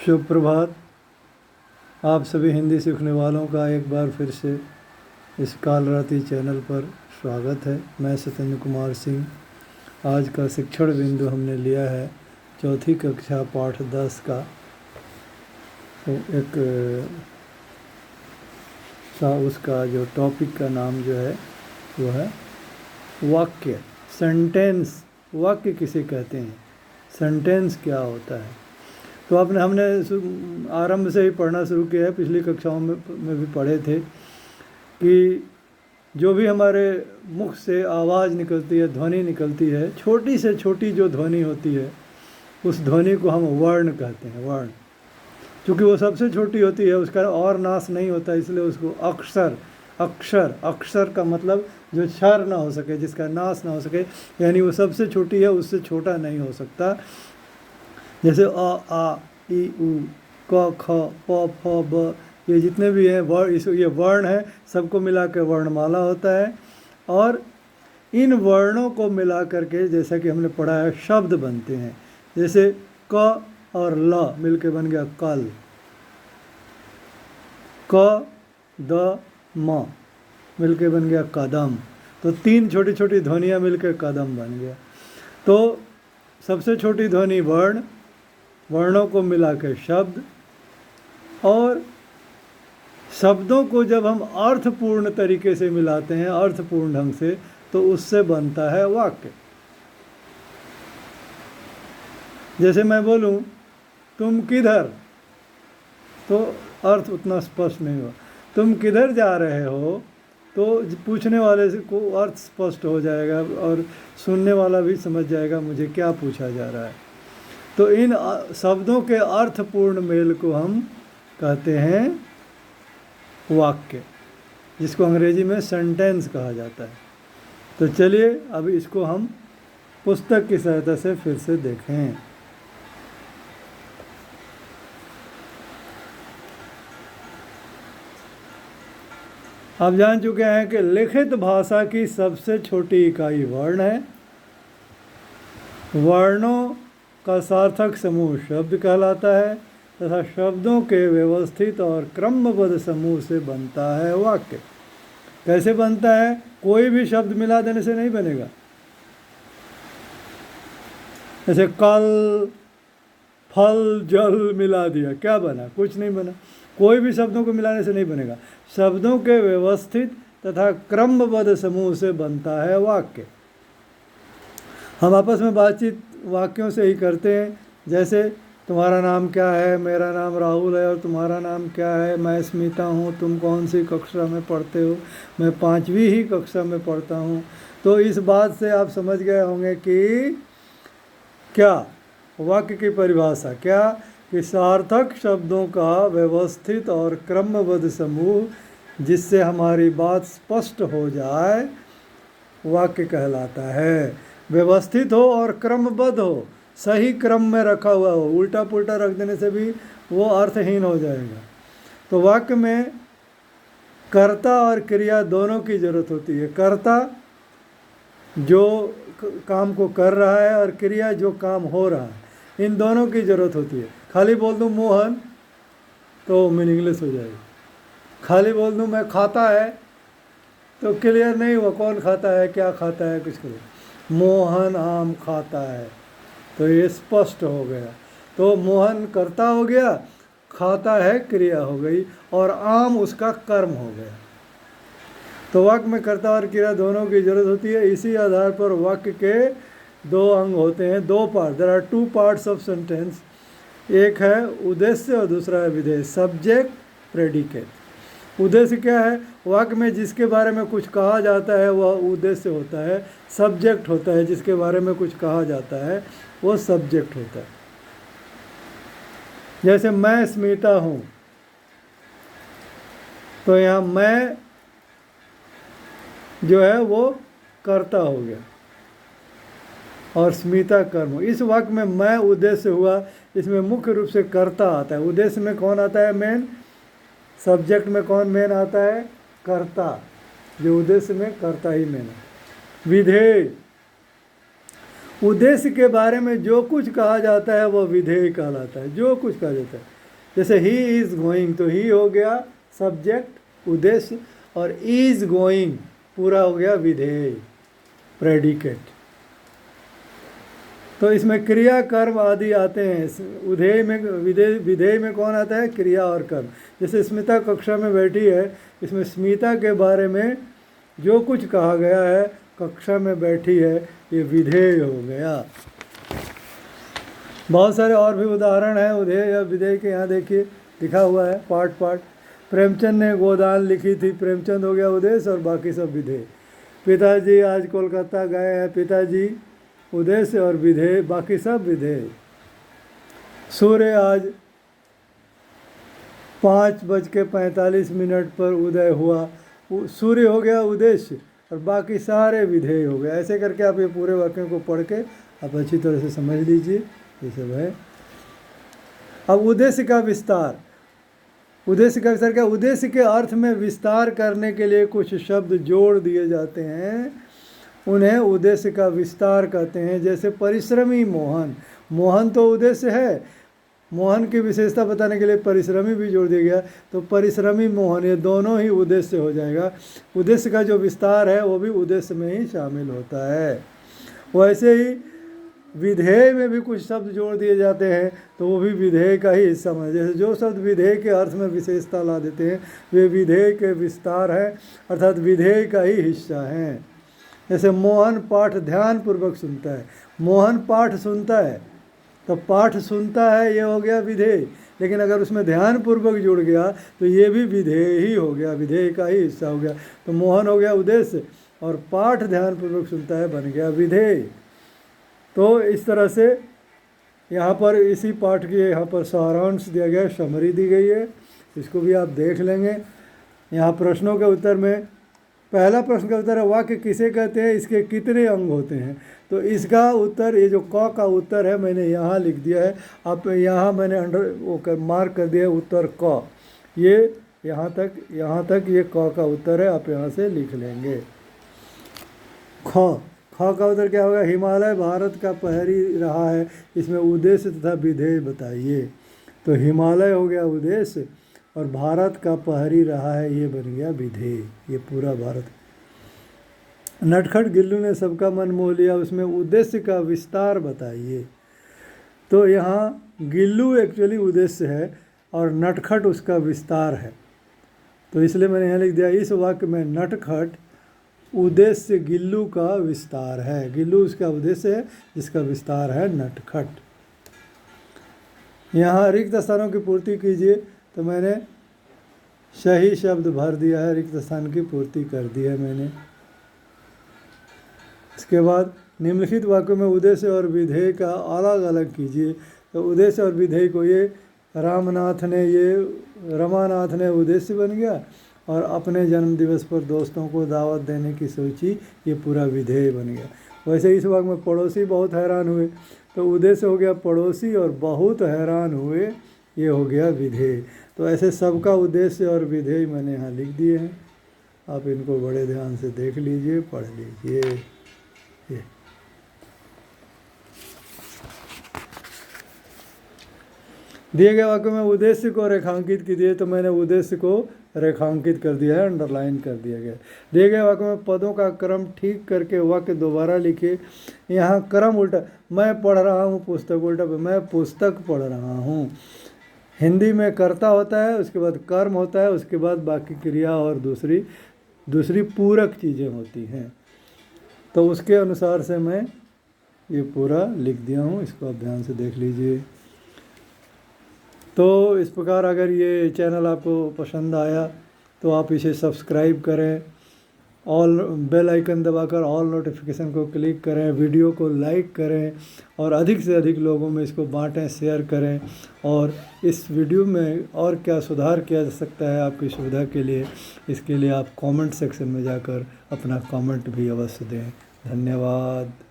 शुभ प्रभात। आप सभी हिंदी सीखने वालों का एक बार फिर से इस काल रात्रि चैनल पर स्वागत है। मैं सत्येंद्र कुमार सिंह। आज का शिक्षण बिंदु हमने लिया है चौथी कक्षा पाठ 10 का। तो उसका जो टॉपिक का नाम जो है वो है वाक्य, सेंटेंस। वाक्य किसे कहते हैं, सेंटेंस क्या होता है। तो हमने आरंभ से ही पढ़ना शुरू किया है। पिछली कक्षाओं में भी पढ़े थे कि जो भी हमारे मुख से आवाज़ निकलती है, ध्वनि निकलती है, छोटी से छोटी जो ध्वनि होती है उस ध्वनि को हम वर्ण कहते हैं। वर्ण क्योंकि वो सबसे छोटी होती है, उसका और नाश नहीं होता, इसलिए उसको अक्षर अक्षर अक्षर का मतलब जो क्षर ना हो सके, जिसका नाश ना हो सके, यानी वो सबसे छोटी है, उससे छोटा नहीं हो सकता। जैसे अ, आ, ई, उ, क, ख, प, फ, ब, ये जितने भी हैं वर्ण, ये वर्ण है, सबको मिला के वर्णमाला होता है। और इन वर्णों को मिला करके जैसा कि हमने पढ़ा है शब्द बनते हैं। जैसे क और ल मिलके बन गया कल, क, द, म मिलके बन गया कदम। तो तीन छोटी छोटी ध्वनियाँ मिलकर कदम बन गया। तो सबसे छोटी ध्वनि वर्ण, वर्णों को मिला के शब्द, और शब्दों को जब हम अर्थपूर्ण तरीके से मिलाते हैं, अर्थपूर्ण ढंग से, तो उससे बनता है वाक्य। जैसे मैं बोलूं तुम किधर, तो अर्थ उतना स्पष्ट नहीं हुआ। तुम किधर जा रहे हो, तो पूछने वाले को अर्थ स्पष्ट हो जाएगा और सुनने वाला भी समझ जाएगा मुझे क्या पूछा जा रहा है। तो इन शब्दों के अर्थपूर्ण मेल को हम कहते हैं वाक्य, जिसको अंग्रेजी में सेंटेंस कहा जाता है। तो चलिए अब इसको हम पुस्तक की सहायता से फिर से देखें। आप जान चुके हैं कि लिखित भाषा की सबसे छोटी इकाई वर्ण है। वर्णों का सार्थक समूह शब्द कहलाता है तथा शब्दों के व्यवस्थित और क्रमबद्ध समूह से बनता है वाक्य। कैसे बनता है? कोई भी शब्द मिला देने से नहीं बनेगा। जैसे कल, फल, जल मिला दिया, क्या बना? कुछ नहीं बना। कोई भी शब्दों को मिलाने से नहीं बनेगा। शब्दों के व्यवस्थित तथा क्रमबद्ध समूह से बनता है वाक्य। हम आपस में बातचीत वाक्यों से ही करते हैं। जैसे तुम्हारा नाम क्या है, मेरा नाम राहुल है, और तुम्हारा नाम क्या है, मैं स्मिता हूँ, तुम कौन सी कक्षा में पढ़ते हो, मैं 5वीं ही कक्षा में पढ़ता हूँ। तो इस बात से आप समझ गए होंगे कि क्या वाक्य की परिभाषा क्या, कि सार्थक शब्दों का व्यवस्थित और क्रमबद्ध समूह जिससे हमारी बात स्पष्ट हो जाए वाक्य कहलाता है। व्यवस्थित हो और क्रमबद्ध हो, सही क्रम में रखा हुआ हो, उल्टा पुल्टा रख देने से भी वो अर्थहीन हो जाएगा। तो वाक्य में कर्ता और क्रिया दोनों की जरूरत होती है। कर्ता जो काम को कर रहा है और क्रिया जो काम हो रहा है, इन दोनों की ज़रूरत होती है। खाली बोल दूँ मोहन तो मीनिंगलेस हो जाएगी। खाली बोल दूँ मैं खाता है तो क्लियर नहीं हुआ, कौन खाता है, क्या खाता है, कुछ क्लियर। मोहन आम खाता है तो ये स्पष्ट हो गया। तो मोहन कर्ता हो गया, खाता है क्रिया हो गई, और आम उसका कर्म हो गया। तो वाक्य में कर्ता और क्रिया दोनों की जरूरत होती है। इसी आधार पर वाक्य के दो अंग होते हैं, दो part. There are two parts of sentence. एक है उद्देश्य और दूसरा है विधेय, सब्जेक्ट, प्रेडिकेट। उद्देश्य क्या है? वाक्य में जिसके बारे में कुछ कहा जाता है वह उद्देश्य होता है। सब्जेक्ट होता है जिसके बारे में कुछ कहा जाता है वो सब्जेक्ट होता है। जैसे मैं स्मिता हूँ, तो यहाँ मैं जो है वो कर्ता हो गया और स्मिता कर्म। इस वाक्य में मैं उद्देश्य हुआ, इसमें मुख्य रूप से कर्ता आता है। उद्देश्य में कौन आता है? मेन। सब्जेक्ट में कौन मेन आता है? कर्ता। जो उद्देश्य में कर्ता ही मेन है। विधेय, उद्देश्य के बारे में जो कुछ कहा जाता है वह विधेय कहलाता है। जो कुछ कहा जाता है, जैसे ही इज़ गोइंग, तो ही हो गया सब्जेक्ट उद्देश्य, और इज़ गोइंग पूरा हो गया विधेय प्रेडिकेट। तो इसमें क्रिया कर्म आदि आते हैं। उधेय में विधेय में कौन आता है? क्रिया और कर्म। जैसे स्मिता कक्षा में बैठी है, इसमें स्मिता के बारे में जो कुछ कहा गया है, कक्षा में बैठी है, ये विधेय हो गया। बहुत सारे और भी उदाहरण हैं उधेय या विधेय के, यहाँ देखिए लिखा हुआ है पार्ट पार्ट। प्रेमचंद ने गोदान लिखी थी, प्रेमचंद हो गया उद्देश्य और बाकी सब विधेय। पिताजी आज कोलकाता गए हैं, पिताजी उद्देश्य और विधेय, बाकी सब विधेय। सूर्य आज 5:45 पर उदय हुआ, सूर्य हो गया उद्देश्य और बाकी सारे विधेय हो गए। ऐसे करके आप ये पूरे वाक्यों को पढ़ के आप अच्छी तरह से समझ लीजिए, ये सब है। अब उद्देश्य का विस्तार, उद्देश्य का विस्तार क्या? उद्देश्य के अर्थ में विस्तार करने के लिए कुछ शब्द जोड़ दिए जाते हैं, उन्हें उद्देश्य का विस्तार कहते हैं। जैसे परिश्रमी मोहन, मोहन तो उद्देश्य है, मोहन की विशेषता बताने के लिए परिश्रमी भी जोड़ दिया गया, तो परिश्रमी मोहन, ये दोनों ही उद्देश्य हो जाएगा। उद्देश्य का जो विस्तार है वो भी उद्देश्य में ही शामिल होता है। वैसे ही विधेय में भी कुछ शब्द जोड़ दिए जाते हैं, तो वो भी विधेय का ही हिस्सा है। जैसे जो शब्द विधेय के अर्थ में विशेषता ला देते हैं, वे विधेय के विस्तार है, अर्थात विधेय का ही हिस्सा हैं। जैसे मोहन पाठ ध्यानपूर्वक सुनता है, मोहन पाठ सुनता है, तो पाठ सुनता है ये हो गया विधेय। लेकिन अगर उसमें ध्यानपूर्वक जुड़ गया तो ये भी विधेय ही हो गया, विधेय का ही हिस्सा हो गया। तो मोहन हो गया उद्देश्य और पाठ ध्यानपूर्वक सुनता है बन गया विधेय। तो इस तरह से यहाँ पर इसी पाठ के यहाँ पर सारांश दिया गया, समरी दी गई है, इसको भी आप देख लेंगे। यहाँ प्रश्नों के उत्तर में पहला प्रश्न का उत्तर है वाक्य किसे कहते हैं, इसके कितने अंग होते हैं? तो इसका उत्तर, ये जो क का उत्तर है मैंने यहाँ लिख दिया है, आप यहाँ मैंने मार्क कर दिया है उत्तर क, ये यहाँ तक ये क का उत्तर है, आप यहाँ से लिख लेंगे। ख का उत्तर क्या होगा? हिमालय भारत का पहरी रहा है, इसमें उद्देश्य तथा विधेय बताइए। तो हिमालय हो गया उद्देश्य और भारत का पहरी रहा है, ये बन गया विधेय, ये पूरा भारत। नटखट गिल्लू ने सबका मन मोह लिया, उसमें उद्देश्य का विस्तार बताइए। तो यहाँ गिल्लू एक्चुअली उद्देश्य है और नटखट उसका विस्तार है, तो इसलिए मैंने यहाँ लिख दिया इस वाक्य में नटखट उद्देश्य गिल्लू का विस्तार है। गिल्लू उसका उद्देश्य है जिसका विस्तार है नटखट। यहाँ रिक्त स्थानों की पूर्ति कीजिए, तो मैंने सही शब्द भर दिया है, रिक्त स्थान की पूर्ति कर दी है मैंने। इसके बाद निम्नलिखित वाक्यों में उद्देश्य और विधेय का अलग अलग कीजिए। तो उद्देश्य और विधेय को, ये रामनाथ ने, ये रमानाथ ने उद्देश्य बन गया और अपने जन्म दिवस पर दोस्तों को दावत देने की सोची, ये पूरा विधेय बन गया। वैसे इस वाक्य में पड़ोसी बहुत हैरान हुए, तो उद्देश्य हो गया पड़ोसी और बहुत हैरान हुए, ये हो गया विधेय। तो ऐसे सबका उद्देश्य और विधेय मैंने यहाँ लिख दिए हैं, आप इनको बड़े ध्यान से देख लीजिए, पढ़ लीजिए। ये दिए गए वाक्य में उद्देश्य को रेखांकित कीजिए, तो मैंने उद्देश्य को रेखांकित कर दिया है, अंडरलाइन कर दिया गया। दिए गए वाक्य में पदों का क्रम ठीक करके वाक्य दोबारा लिखिए। यहाँ क्रम उल्टा, मैं पढ़ रहा हूँ पुस्तक, उल्टा मैं पुस्तक पढ़ रहा हूँ। हिंदी में कर्ता होता है, उसके बाद कर्म होता है, उसके बाद बाकी क्रिया और दूसरी पूरक चीज़ें होती हैं। तो उसके अनुसार से मैं ये पूरा लिख दिया हूँ, इसको आप ध्यान से देख लीजिए। तो इस प्रकार अगर ये चैनल आपको पसंद आया तो आप इसे सब्सक्राइब करें, ऑल बेल आइकन दबाकर ऑल नोटिफिकेशन को क्लिक करें, वीडियो को लाइक करें और अधिक से अधिक लोगों में इसको बांटें, शेयर करें। और इस वीडियो में और क्या सुधार किया जा सकता है आपकी सुविधा के लिए, इसके लिए आप कमेंट सेक्शन में जाकर अपना कमेंट भी अवश्य दें। धन्यवाद।